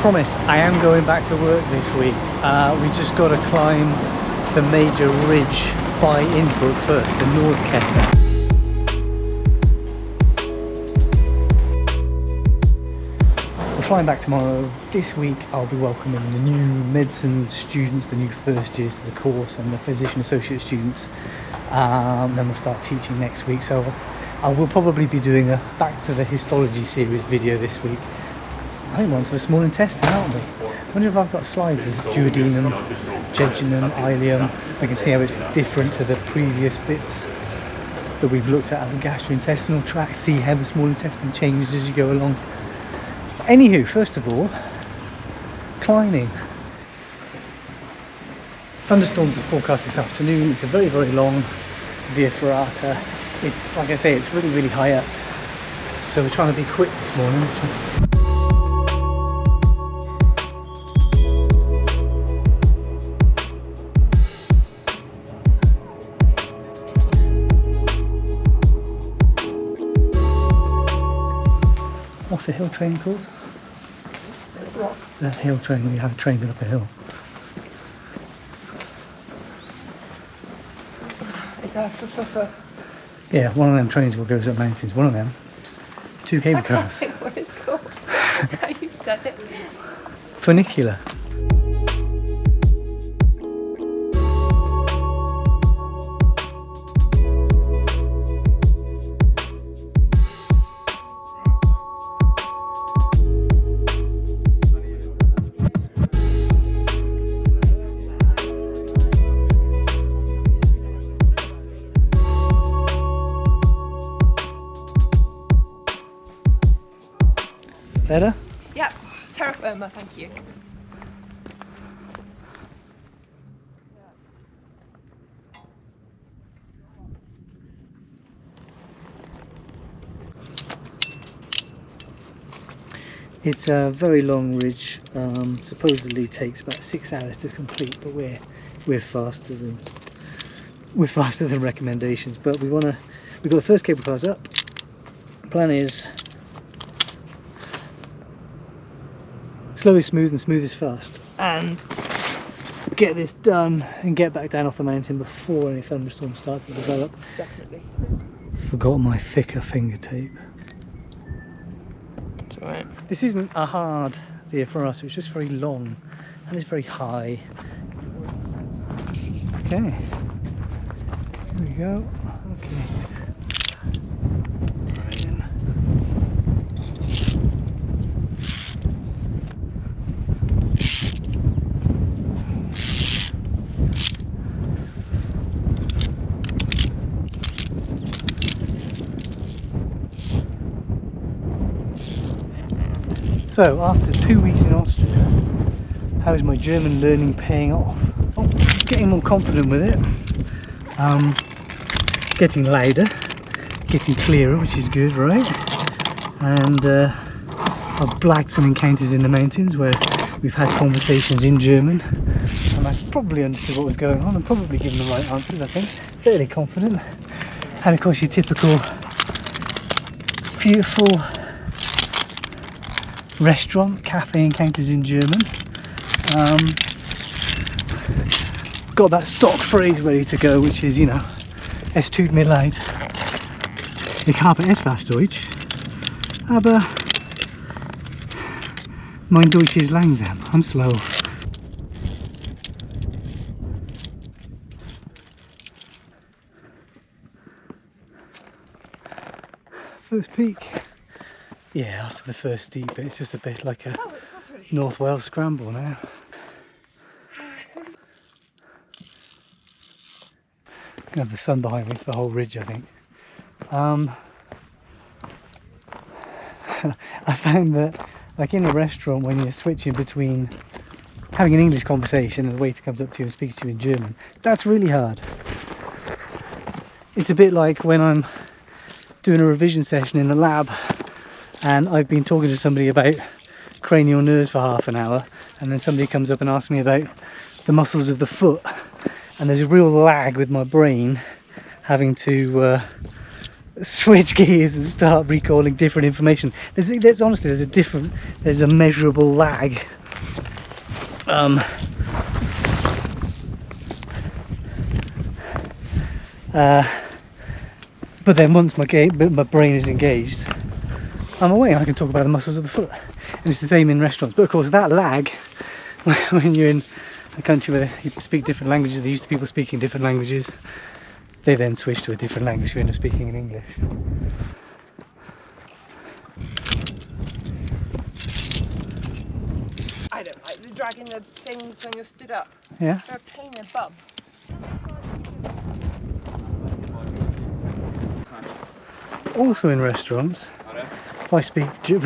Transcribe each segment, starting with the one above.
promise, I am going back to work this week. We just got to climb the major ridge by Innsbruck first, the Nordkette. We're flying back tomorrow. This week I'll be welcoming the new medicine students, the new first years to the course, and the physician associate students. Then we'll start teaching next week, so I will probably be doing a back to the histology series video this week. I think we're on to the small intestine, aren't we? I wonder if I've got slides of duodenum, jejunum, ileum. We can see how it's different to the previous bits that we've looked at the gastrointestinal tract, see how the small intestine changes as you go along. Anywho, first of all, climbing. Thunderstorms are forecast this afternoon. It's a very, very long via ferrata. It's, like I say, it's really, really high up. So we're trying to be quick this morning. What's the hill train called? It's what? The hill train, we have a train up a hill. Is that Yeah, one of them trains will goes up mountains, one of them. 2 cable cars. I can't think what it's called. Now you've said it. Funicular. Better? Yep, terra firma, thank you. It's a very long ridge. Supposedly takes about 6 hours to complete, but we're faster than recommendations. But we've got the first cable cars up. The plan is slow is smooth and smooth is fast, and get this done and get back down off the mountain before any thunderstorms start to develop. Definitely. Forgot my thicker finger tape. It's alright. This isn't a hard via for us, it's just very long and it's very high. Okay, here we go. Okay. Right in. So, after 2 weeks in Austria, how is my German learning paying off? Oh, getting more confident with it. Getting louder, getting clearer, which is good, right? And I've blagged some encounters in the mountains where we've had conversations in German, and I've probably understood what was going on and probably given the right answers, I think. Fairly confident. And of course your typical beautiful restaurant, cafe encounters in German. Got that stock phrase ready to go, which is, you know, es tut mir leid, ich habe etwas Deutsch, aber mein Deutsch ist langsam, I'm slow. First peak. Yeah, after the first steep bit, it's just a bit like a North Wales scramble now. Gonna have the sun behind me for the whole ridge, I think. I found that, like in a restaurant, when you're switching between having an English conversation and the waiter comes up to you and speaks to you in German, that's really hard. It's a bit like when I'm doing a revision session in the lab and I've been talking to somebody about cranial nerves for half an hour, and then somebody comes up and asks me about the muscles of the foot, and there's a real lag with my brain having to switch gears and start recalling different information. There's honestly there's a measurable lag. But then once my brain is engaged, I'm away and I can talk about the muscles of the foot. And it's the same in restaurants. But of course that lag, when you're in a country where you speak different languages, they're used to people speaking different languages, they then switch to a different language, you end up speaking in English. I don't like the dragging the things when you're stood up. Yeah? They're a pain in the bum. Also in restaurants, we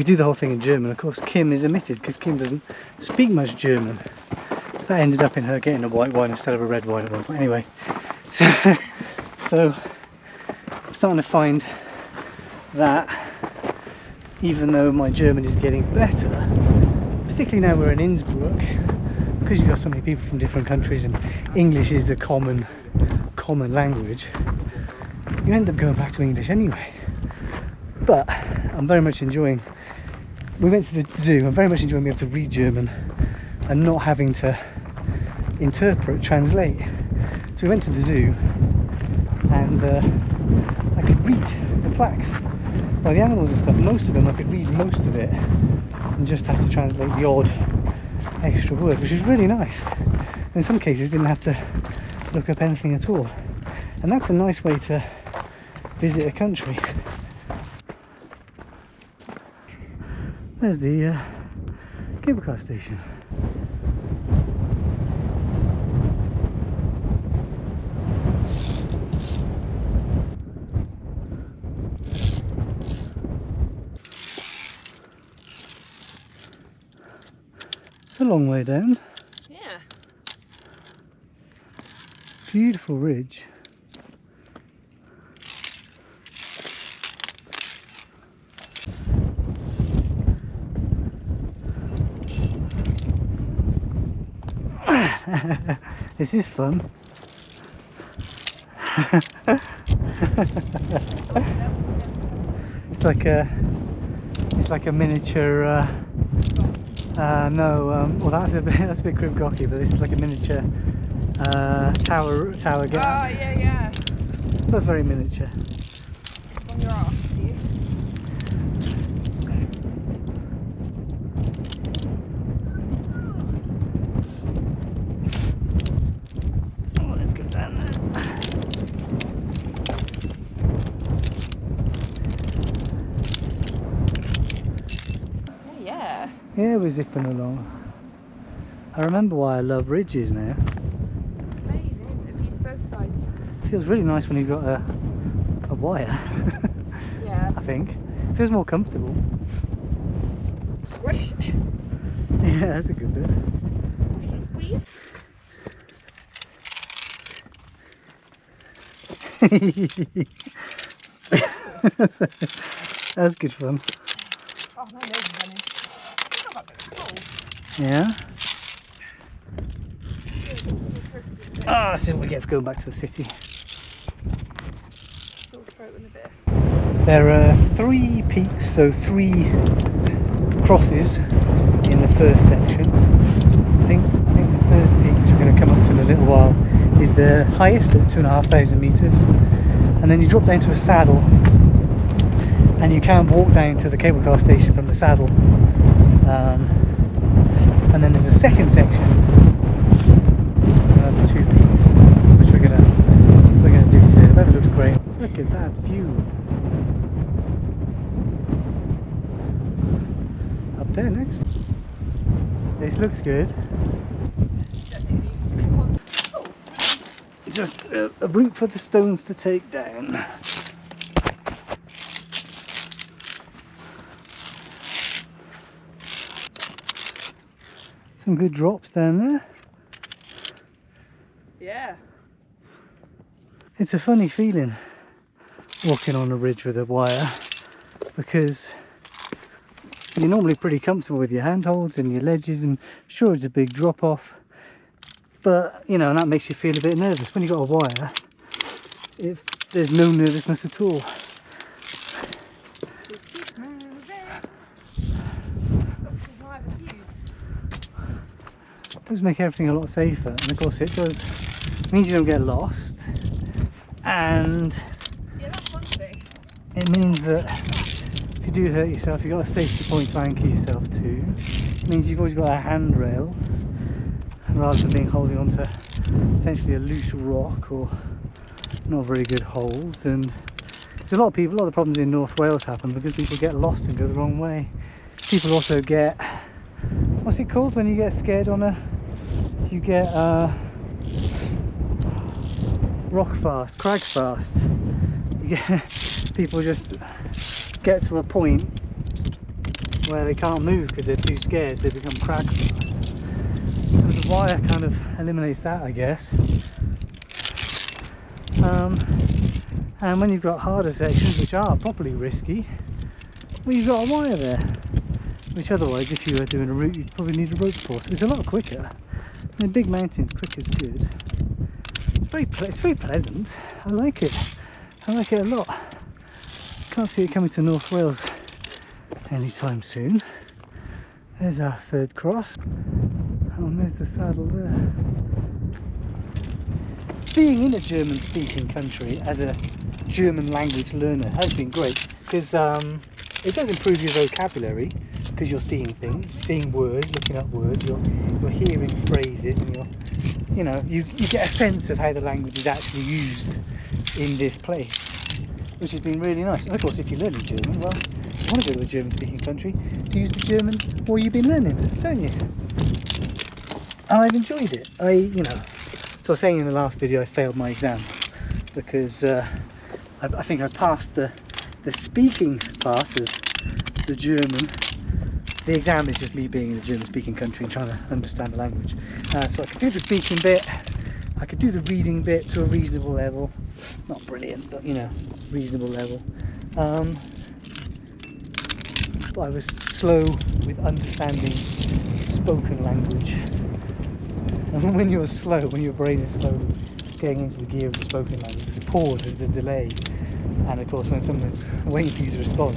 do the whole thing in German. Of course Kim is omitted because Kim doesn't speak much German. That ended up in her getting a white wine instead of a red wine at one point. Anyway, so I'm starting to find that even though my German is getting better, particularly now we're in Innsbruck, because you've got so many people from different countries and English is a common language, you end up going back to English anyway. But I'm very much enjoying, we went to the zoo, I'm very much enjoying being able to read German and not having to translate. So we went to the zoo and I could read the plaques by the animals and stuff. Most of them I could read most of it and just have to translate the odd extra word, which was really nice. In some cases didn't have to look up anything at all, and that's a nice way to visit a country. There's the cable car station. It's a long way down. Yeah. Beautiful ridge. This is fun. It's like a miniature. Well that's a bit crib-gocky, but this is like a miniature tower gap. Oh yeah. But very miniature. On your arse, do you? Let's go down there. Oh yeah. Yeah, we're zipping along. I remember why I love ridges now. Amazing, isn't it? View both sides. Feels really nice when you've got a wire. Yeah. I think. Feels more comfortable. Squish. Yeah, that's a good bit. Squeeze. That's good fun. Oh, my nose is running. It's not that big at all. Yeah. Ah, this is what we get for going back to a city. Sore throat in a bit. There are 3 peaks, so 3 crosses in the first section. I think the third peak, which we're going to come up to in a little while, is the highest at 2,500 metres. And then you drop down to a saddle, and you can walk down to the cable car station from the saddle. And then there's a second section, another 2 peaks, which we're gonna do today. The weather looks great. Look at that view. Up there next. This looks good. Just a route for the stones to take down. Some good drops down there. Yeah. It's a funny feeling walking on a ridge with a wire, because you're normally pretty comfortable with your handholds and your ledges, and sure it's a big drop off, but you know, and that makes you feel a bit nervous. When you've got a wire, there's no nervousness at all. Keep moving. Stop the fuse. It does make everything a lot safer, and of course it does means you don't get lost, and Yeah, that's one thing. it means that if you do hurt yourself, you've got a safety point to anchor yourself to. It means you've always got a handrail rather than being holding onto potentially a loose rock or not very good holds. And there's a lot of the problems in North Wales happen because people get lost and go the wrong way. People also get, what's it called when you get scared on you get rock fast, crag fast. You get, people just get to a point where they can't move because they're too scared, so they become crag fast. So the wire kind of eliminates that, I guess. And when you've got harder sections which are properly risky, well, you've got a wire there, which otherwise if you were doing a route you'd probably need a rope for, so it's a lot quicker. In big mountains, quick is good. It's very pleasant. I like it a lot. Can't see it coming to North Wales anytime soon. There's our third cross. And there's the saddle there. Being in a German speaking country as a German language learner has been great, because it does improve your vocabulary, because you're seeing things, seeing words, looking up words, you're hearing phrases, and you get a sense of how the language is actually used in this place, which has been really nice. And of course, if you're learning German, well, you want to go to a German speaking country to use the German what you've been learning, don't you? And I've enjoyed it. So I was saying in the last video I failed my exam because I think I passed the speaking part of the German. The exam is just me being in a German speaking country and trying to understand the language. So I could do the speaking bit, I could do the reading bit to a reasonable level. Not brilliant, but reasonable level. But I was slow with understanding spoken language. And when you're slow, when your brain is slow getting into the gear of the spoken language, there's a pause, there's a delay. And of course when someone's waiting for you to respond,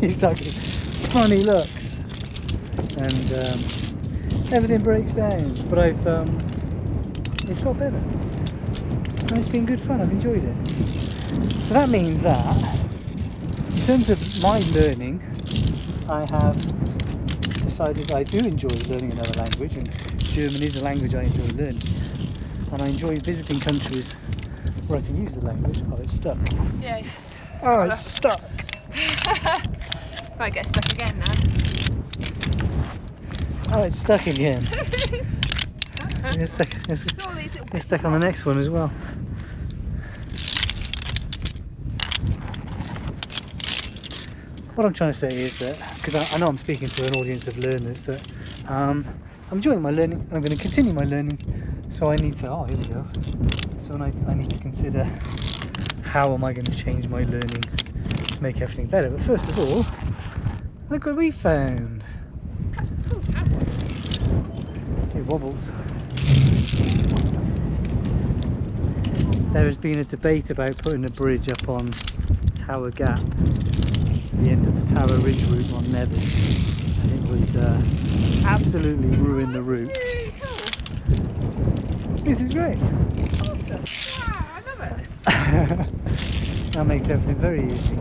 you start getting funny looks. And everything breaks down. But it's got better. And it's been good fun, I've enjoyed it. So that means that, in terms of my learning, I have decided that I do enjoy learning another language, and German is a language I enjoy learning. And I enjoy visiting countries where I can use the language. Oh, it's stuck. Yeah. Oh, it's stuck. Might get stuck again now. Oh, it's stuck again. It's stuck on the next one as well. What I'm trying to say is that, because I know I'm speaking to an audience of learners, that I'm enjoying my learning, I'm going to continue my learning, so I need to, oh here we go, so I need to consider how am I going to change my learning to make everything better. But first of all, look what we found. It wobbles. There has been a debate about putting a bridge up on Tower Gap, the end of the Tower Ridge route on Nevis, and it would absolutely ruin the route. Really cool. This is great. Awesome. Wow, I love it. That makes everything very easy.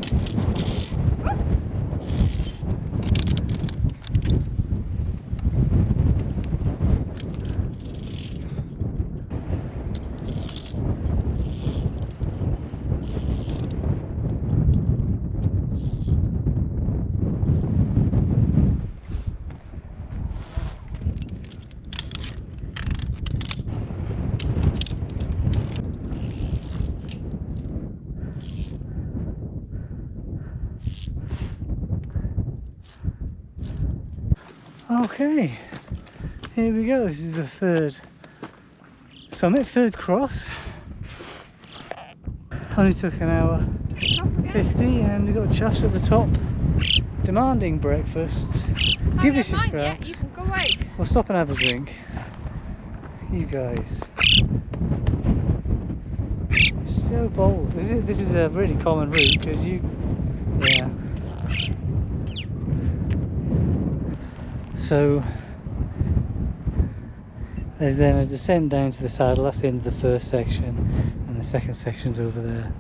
Okay, here we go. This is the third summit, third cross. Only took an hour 50 and we got chuffs at the top demanding breakfast. Give us your scraps. You can go away. We'll stop and have a drink. You guys. So bold. This is a really common route because yeah. So there's then a descent down to the saddle. That's the end of the first section, and the second section's over there.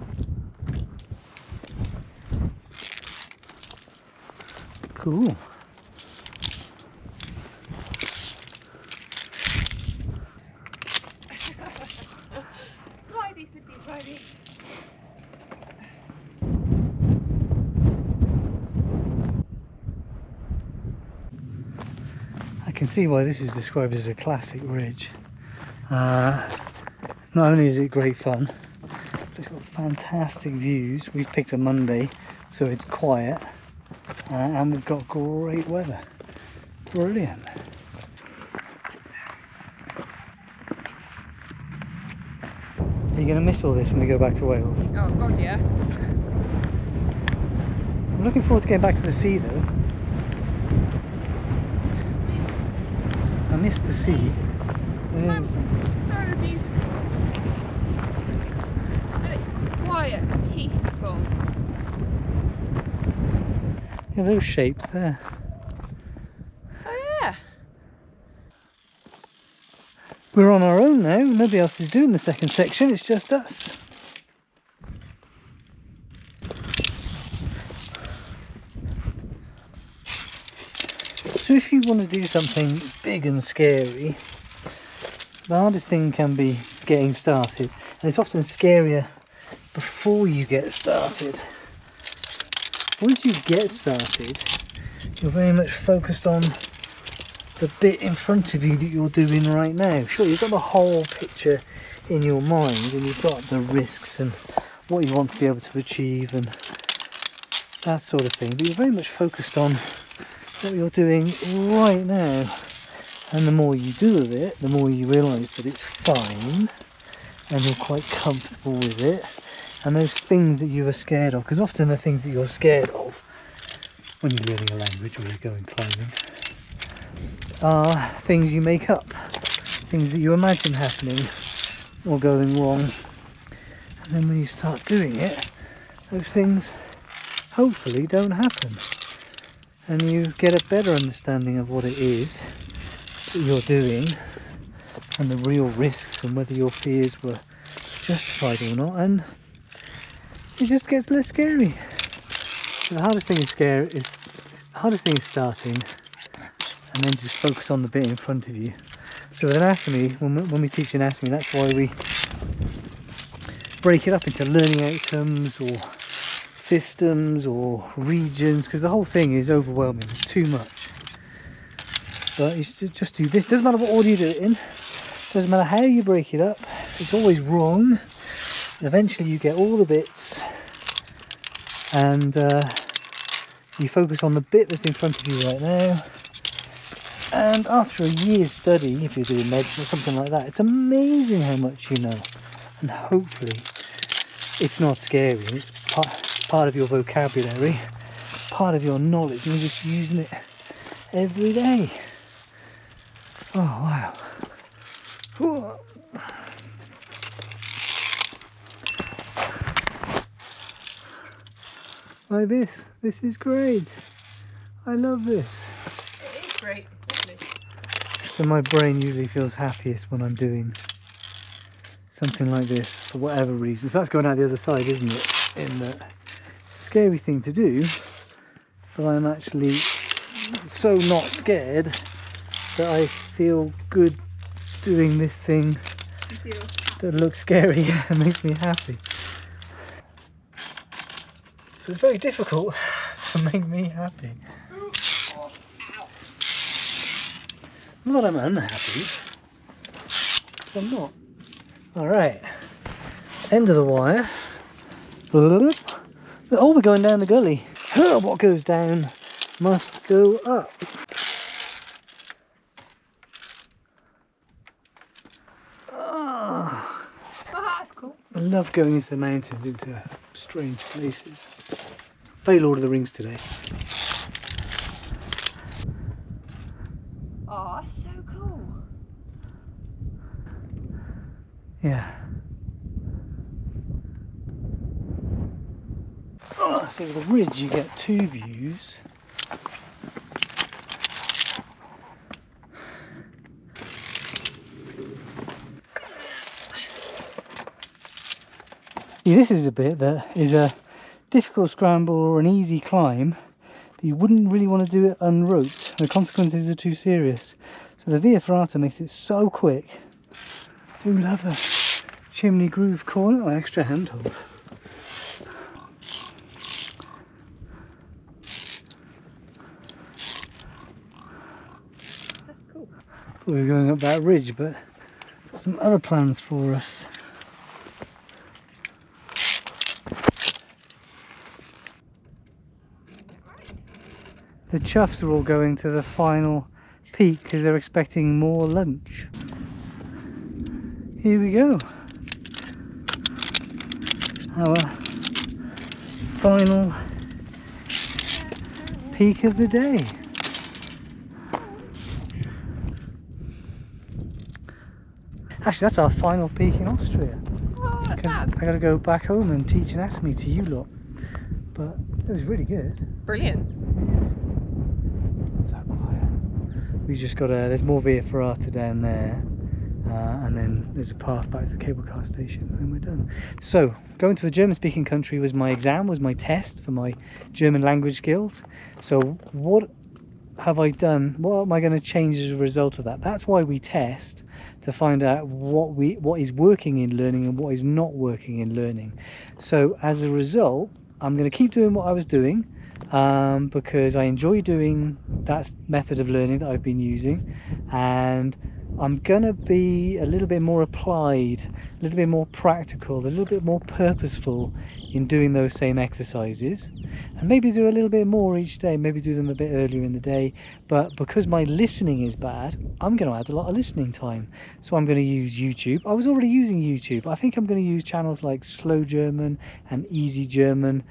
Cool. Slidey, slippy, slidey. I can see why this is described as a classic ridge. Not only is it great fun, but it's got fantastic views. We've picked a Monday, so it's quiet, and we've got great weather. Brilliant. Are you going to miss all this when we go back to Wales? Oh god, yeah. I'm looking forward to getting back to the sea though. I miss the sea. Mountains are so beautiful. And it's quiet and peaceful. Yeah, those shapes there. Oh yeah. We're on our own now. Nobody else is doing the second section. It's just us. So if you want to do something big and scary, the hardest thing can be getting started, and it's often scarier before you get started. Once you get started, you're very much focused on the bit in front of you that you're doing right now. Sure, you've got the whole picture in your mind, and you've got the risks and what you want to be able to achieve and that sort of thing, but you're very much focused on what you're doing right now. And the more you do of it, the more you realise that it's fine and you're quite comfortable with it. And those things that you were scared of, because often the things that you're scared of when you're learning a language or you're going climbing are things you make up, things that you imagine happening or going wrong. And then when you start doing it, those things hopefully don't happen. And you get a better understanding of what it is that you're doing and the real risks and whether your fears were justified or not, and it just gets less scary. The hardest thing is starting and then just focus on the bit in front of you. So with anatomy, when we teach anatomy, that's why we break it up into learning outcomes or systems or regions, because the whole thing is overwhelming. It's too much. But you should just do this. Doesn't matter what order you do it in, doesn't matter how you break it up, it's always wrong. And eventually you get all the bits and you focus on the bit that's in front of you right now. And after a year's study, if you're doing medicine or something like that, it's amazing how much you know. And hopefully it's not scary. It's part of your vocabulary, part of your knowledge, and you're just using it every day. Oh wow. Whoa. Like this. This is great. I love this. It is great, it's lovely. So my brain usually feels happiest when I'm doing something like this for whatever reason. So that's going out the other side, isn't it? In that it's a scary thing to do, but I'm actually so not scared that I feel good doing this thing that looks scary and makes me happy. So it's very difficult to make me happy. Not that I'm unhappy. I'm not. Alright. End of the wire. Oh, we're going down the gully. What goes down must go up. That's cool. I love going into the mountains, into strange places. Very Lord of the Rings today. Oh, that's so cool. Yeah. Oh. So with the ridge you get two views. Yeah, this is a bit that is a difficult scramble or an easy climb, but you wouldn't really want to do it unroped. The consequences are too serious. So the Via Ferrata makes it so quick. I do love a chimney groove corner or extra handhold. That's cool. We were going up that ridge, but got some other plans for us. The chuffs are all going to the final peak because they're expecting more lunch. Here we go. Our final peak of the day. Actually, that's our final peak in Austria. Oh, that's Because sad. I got to go back home and teach anatomy to you lot. But it was really good. Brilliant. So quiet. We just got there's more Via Ferrata down there. And then there's a path back to the cable car station, and then we're done. So, going to a German-speaking country was my exam, was my test for my German language skills. So, what have I done? What am I going to change as a result of that? That's why we test, to find out what is working in learning and what is not working in learning. So, as a result, I'm going to keep doing what I was doing because I enjoy doing that method of learning that I've been using, and I'm gonna be a little bit more applied, a little bit more practical, a little bit more purposeful in doing those same exercises, and maybe do a little bit more each day, maybe do them a bit earlier in the day. But because my listening is bad, I'm going to add a lot of listening time. So I'm going to use YouTube. I was already using YouTube. I think I'm going to use channels like Slow German and Easy German,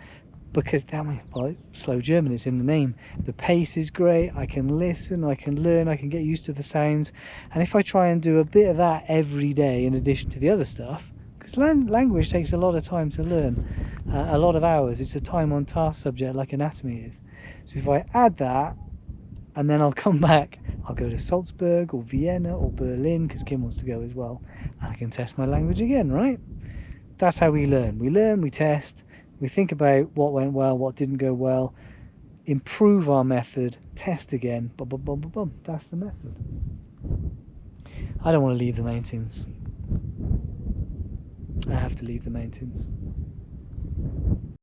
because well, Slow German is in the name. The pace is great, I can listen, I can learn, I can get used to the sounds. And if I try and do a bit of that every day in addition to the other stuff, because language takes a lot of time to learn, a lot of hours, it's a time on task subject like anatomy is. So if I add that, and then I'll come back, I'll go to Salzburg or Vienna or Berlin, because Kim wants to go as well, and I can test my language again, right? That's how we learn, we test. We think about what went well, what didn't go well, improve our method, test again, bum, bum, bum, bum, bum. That's the method. I don't want to leave the mountains. I have to leave the mountains.